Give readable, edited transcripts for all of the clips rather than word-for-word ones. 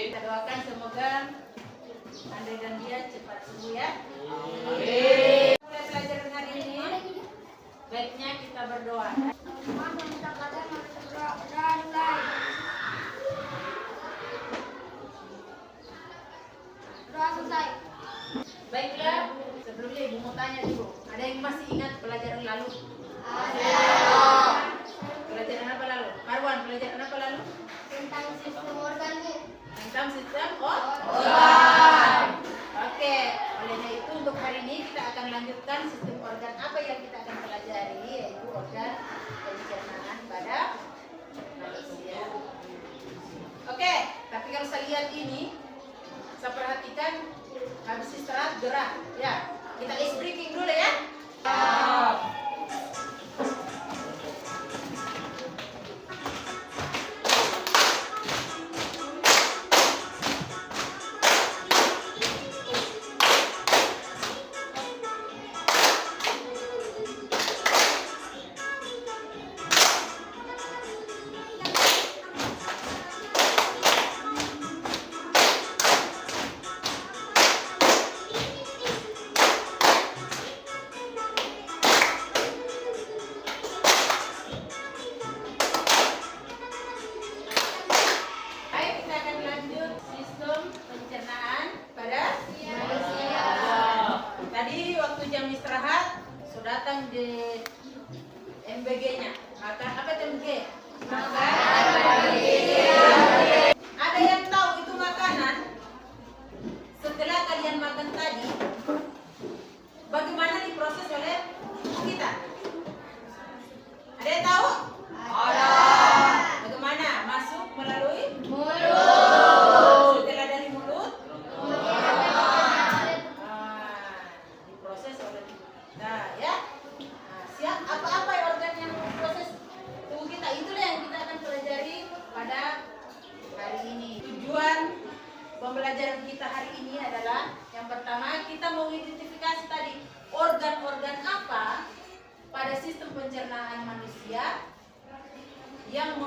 Kita doakan semoga Andre dan dia cepat sembuh ya. Amin. Mulai pelajaran hari ini, baiknya kita berdoa. Baiklah, sebelumnya Ibu mau tanya dulu. Ada yang masih ingat pelajaran lalu? Ada. Pelajaran apa lalu? Marwan, pelajaran apa lalu? Tentang sistem organ, Bu. Tentang sistem organ. Oke, olehnya itu untuk hari ini kita akan lanjutkan sistem organ apa yang kita akan pelajari, yaitu organ pencernaan pada manusia. Oke, tapi kalau saya lihat ini, saya perhatikan habis istirahat gerak. Ya, kita ice breaking dulu ya. Baik, kita akan lanjut sistem pencernaan pada manusia. Tadi waktu jam istirahat sudah datang di MBG-nya. Makan apa itu MBG? Makan. Ada yang tahu itu makanan? Setelah kalian makan tadi, bagaimana diproses oleh kita? Ada yang tahu? Ada. Bagaimana? Masuk melalui Mulut. setelah dari mulut, diproses oleh kita ya. Siap, apa-apa organ yang memproses tubuh kita, itulah yang kita akan pelajari pada hari ini. Tujuan pembelajaran kita hari ini adalah yang pertama, kita mau identifikasi tadi organ-organ apa pada sistem pencernaan manusia yang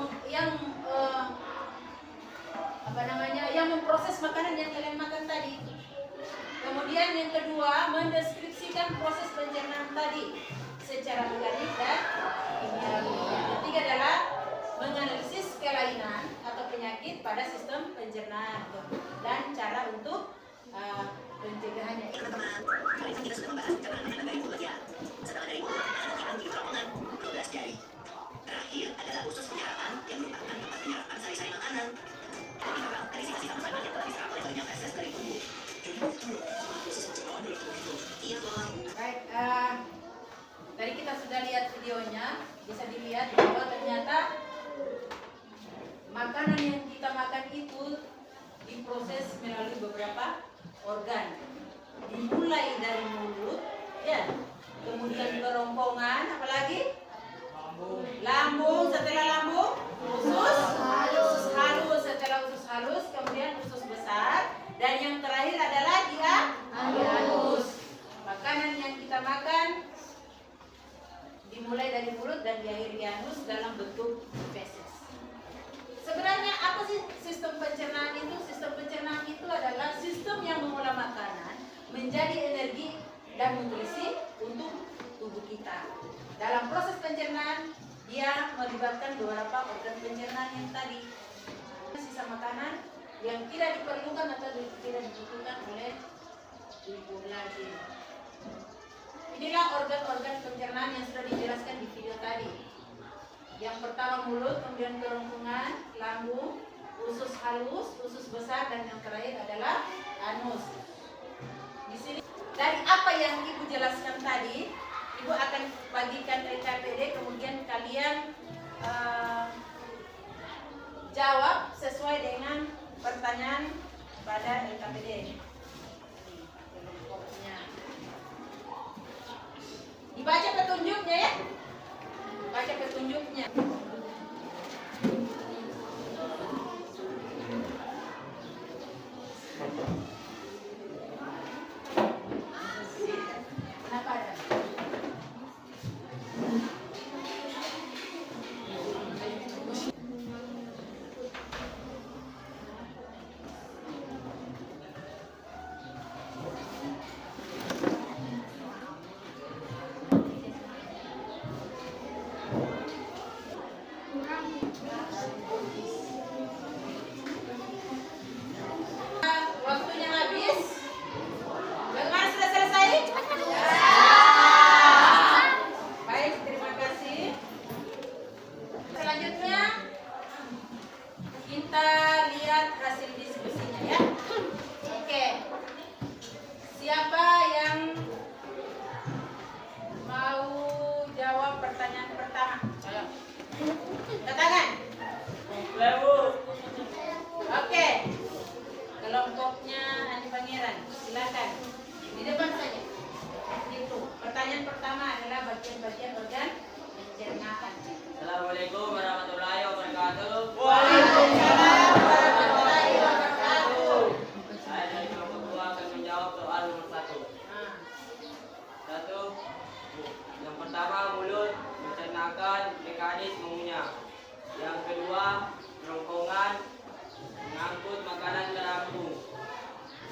memproses makanan yang kalian makan tadi. Kemudian yang kedua, mendeskripsikan proses pencernaan tadi secara mekanik dan kimiawi. Yang ketiga adalah menganalisis kelainan atau penyakit pada sistem pencernaan dan cara untuk pencegahannya. Teman-teman, kali ini kita sudah membahas pencernaan makanan dari mulut ya. Setelah dari mulut, makanan kita menuju kerongkongan 12 jari. Terakhir adalah usus penyerapan yang merupakan tempat penyerapan sari-sari makanan. Dan memang dari sisa-sisa makanan yang telah diserap oleh banyak feses dari tubuh. Iya, Bang. Baik, tadi kita sudah lihat videonya, bisa dilihat bahwa ternyata makanan yang kita makan itu diproses melalui beberapa organ. Dimulai dari mulut, ya, kemudian kerongkongan, apalagi lambung, setelah lambung usus halus, setelah usus halus kemudian usus besar, dan yang terakhir adalah dia anus. Makanan yang kita makan dimulai dari mulut dan diakhiri anus dalam bentuk feses. Sebenarnya apa sih sistem pencernaan itu? Sistem pencernaan itu adalah sistem yang mengolah makanan menjadi energi dan nutrisi untuk tubuh kita. Dalam proses pencernaan, dia melibatkan beberapa organ pencernaan yang tadi. Sisa makanan yang tidak diperlukan atau tidak dibutuhkan oleh tubuh lagi. Inilah organ-organ pencernaan yang sudah dijelaskan di video tadi. Yang pertama mulut, kemudian kerongkongan, lambung, usus halus, usus besar, dan yang terakhir adalah anus. Di sini dari apa yang Ibu jelaskan tadi, Ibu akan bagikan LKPD, kemudian kalian jawab sesuai dengan pertanyaan pada LKPD. Dibaca petunjuknya ya. Baca petunjuknya. Kenapa ada? ya. Oke. Siapa yang mau jawab pertanyaan pertama? Ayo. Angkat tangan. Oke. Kelompoknya Ani Pangeran, silakan. Di depan saja. Itu. Pertanyaan pertama adalah bagian-bagian organ pencernaan. Assalamualaikum warahmatullahi wabarakatuh. Waalaikumsalam warahmatullahi wabarakatuh. Saya dari kelompok 2 akan menjawab soal nomor 1. Nah, 1. Yang pertama, mulut mencernakan mekanis mengunyah. Yang kedua, kerongkongan mengangkut makanan ke lambung.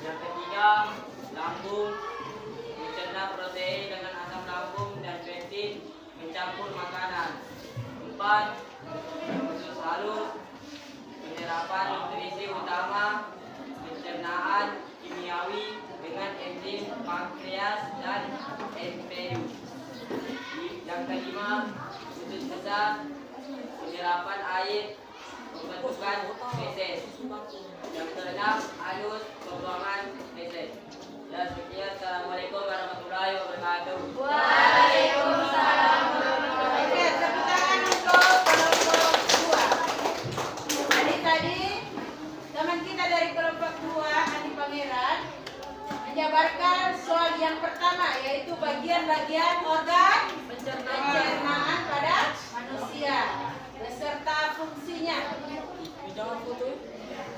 Yang ketiga, lambung mencerna protein dengan asam lambung dan peptid mencampur makanan. 4. Usus halus penyerapan nutrisi utama pencernaan kimiawi dengan enzim pankreas dan MPU. Yang kelima, usus besar penyerapan air pembentukan feses. Yang keenam, halus pembuangan feses. Ya, sekian. Assalamualaikum warahmatullahi wabarakatuh. Waalaikumsalam. Oke, tepuk tangan untuk kelompok 2. Tadi teman kita dari kelompok 2, Ani Pangeran, menjabarkan soal yang pertama, yaitu bagian-bagian organ pencernaan pada manusia beserta fungsinya.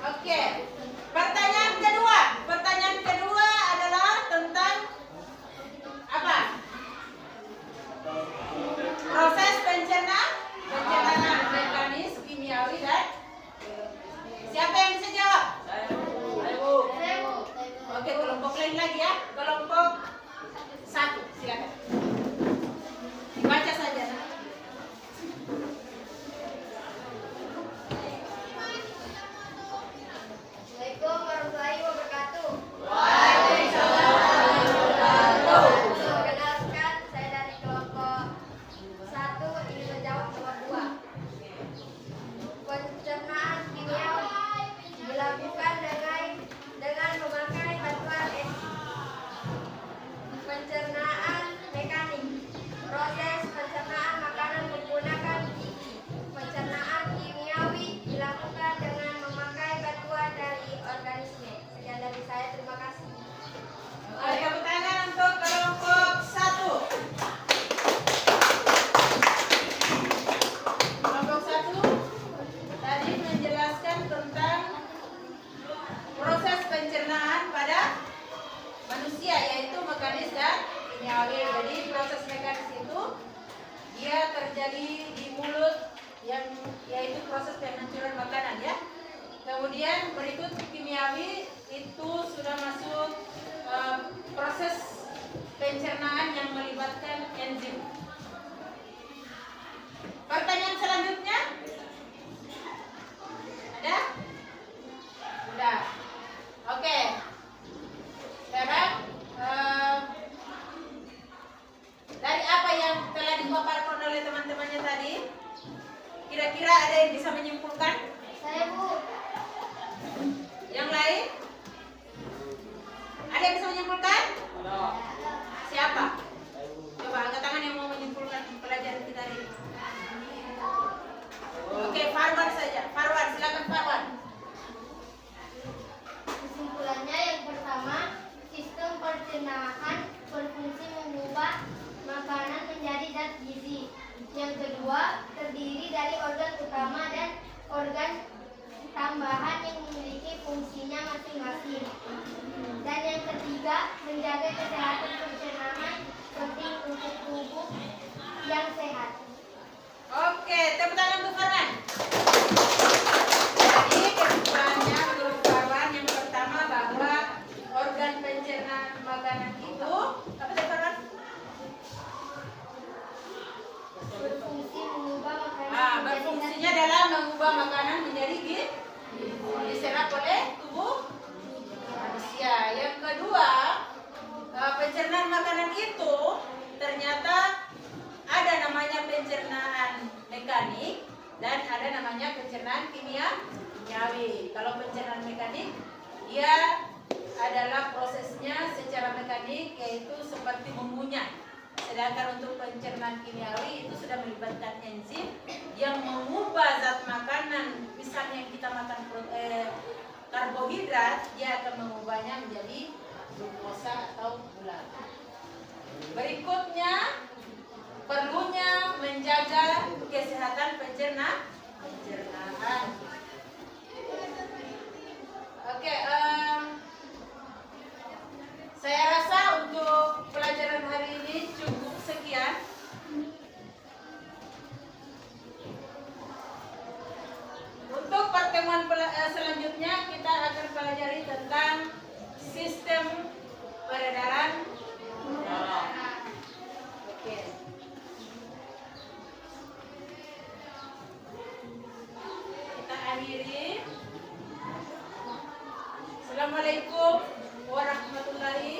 Oke. Pertanyaan kedua adalah tentang apa? Proses pencernaan mekanis kimiawi dan siapa yang bisa jawab? Oke, kelompok lain lagi ya. Kelompok 1, silakan. Dibaca saja. Assalamualaikum warahmatullahi wabarakatuh. Perkenalkan, saya dari kelompok 1 ingin menjawab nomor 2. Pencernaan kimiawi dilakukan dengan memakai bantuan pencernaan mekanik. Proses pencernaan makanan menggunakan gigi. Pencernaan kimiawi dilakukan dengan memakai bantuan dari organisme. Sekian dari saya, terima kasih. Oke, tepuk tangan untuk kelompok 1. Kelompok 1 tadi menjelaskan tentang proses pencernaan pada manusia, yaitu mekanis dan kimiawi. Jadi proses mekanis itu dia terjadi di mulut, yaitu proses penghancuran makanan ya. Kemudian berikut kimiawi itu sudah masuk proses pencernaan yang melibatkan enzim. Pertanyaan selanjutnya ada? Sudah. Oke. Sekarang dari apa yang telah dipaparkan oleh teman-temannya tadi, kira-kira ada yang bisa menyimpulkan? Saya, Bu. Yang lain? Ada yang bisa menyimpulkan? Siapa? Coba angkat tangan yang mau menyimpulkan pelajaran kita hari ini. Oke, Farwan saja. Farwan, silakan Farwan. Kesimpulannya yang pertama, sistem pencernaan berfungsi mengubah makanan menjadi zat gizi. Yang kedua, terdiri dari organ utama dan organ tambahan yang memiliki fungsinya masing-masing. Dan yang ketiga, menjaga kesehatan pencernaan penting untuk tubuh yang sehat. Oke, tepuk tangan untuk Farwan. Jadi kesimpulannya menurut Farwan yang pertama bahwa organ pencernaan makanan itu apa tadi Farwan? Berfungsi mengubah makanan menjadi Berfungsinya zat adalah mengubah makanan menjadi diserap oleh tubuh manusia. Yang kedua, pencernaan makanan itu ternyata ada namanya pencernaan mekanik dan ada namanya pencernaan kimiawi. Kalau pencernaan mekanik Dia adalah prosesnya secara mekanik, yaitu seperti mengunyah. Sedangkan untuk pencernaan kimiawi itu sudah melibatkan enzim yang mengubah zat makanan. Misalnya kita makan karbohidrat, dia akan mengubahnya menjadi glukosa atau gula. Berikutnya, perlunya menjaga kesehatan pencernaan. Oke, saya rasa untuk pelajaran hari ini cukup sekian. Untuk pertemuan selanjutnya kita akan pelajari tentang sistem peredaran darah. Oke. Kita akhiri. Assalamualaikum warahmatullahi